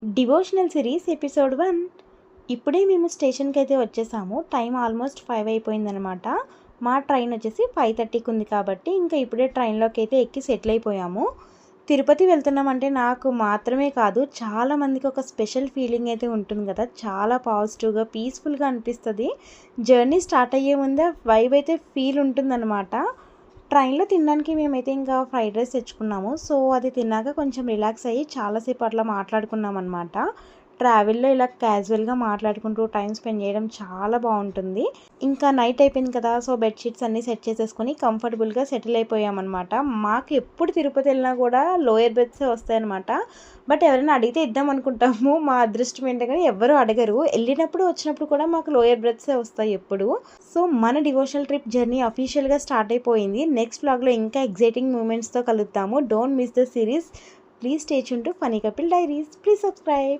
Devotional series episode 1. ఇప్పుడే మేము స్టేషన్కి అయితే వచ్చేసాము. టైం ఆల్మోస్ట్ 5 అయిపోయిందనమాట. మా ట్రైన్ వచ్చేసి 5:30కి ఉంది కాబట్టి ఇంకా ఇప్పుడే ట్రైన్లోకి అయితే ఎక్కి సెటిల్ అయిపోయాము. తిరుపతి వెళ్తున్నామంటే నాకు మాత్రమే కాదు, చాలామందికి ఒక స్పెషల్ ఫీలింగ్ అయితే ఉంటుంది కదా. చాలా పాజిటివ్గా పీస్ఫుల్గా అనిపిస్తుంది. జర్నీ స్టార్ట్ అయ్యే ముందే వైబ్ అయితే ఫీల్ ఉంటుందన్నమాట. ట్రైన్లో తినడానికి మేమైతే ఇంకా ఫ్రైడ్ రైస్ తెచ్చుకున్నాము. సో అది తిన్నాక కొంచెం రిలాక్స్ అయ్యి చాలాసేపు అట్లా మాట్లాడుకున్నాం అనమాట. ట్రావెల్లో ఇలా క్యాజువల్గా మాట్లాడుకుంటూ టైం స్పెండ్ చేయడం చాలా బాగుంటుంది. ఇంకా నైట్ అయిపోయింది కదా, సో బెడ్షీట్స్ అన్నీ సెట్ చేసేసుకొని కంఫర్టబుల్గా సెటిల్ అయిపోయామన్నమాట. మాకు ఎప్పుడు తిరుపతి వెళ్ళినా కూడా లోయర్ బెడ్సే వస్తాయన్నమాట. బట్ ఎవరైనా అడిగితే ఇద్దాం అనుకుంటాము, మా అదృష్టం ఏంటో కానీ ఎవ్వరూ అడగరు. వెళ్ళినప్పుడు వచ్చినప్పుడు కూడా మాకు లోయర్ బెడ్సే వస్తాయి ఎప్పుడు. సో మన డివోషనల్ ట్రిప్ జర్నీ అఫీషియల్గా స్టార్ట్ అయిపోయింది. నెక్స్ట్ వ్లాగ్లో ఇంకా ఎగ్జైటింగ్ మూమెంట్స్తో కలుద్దాము. Don't miss the series. Please stay tune to funny couple diaries. Please subscribe.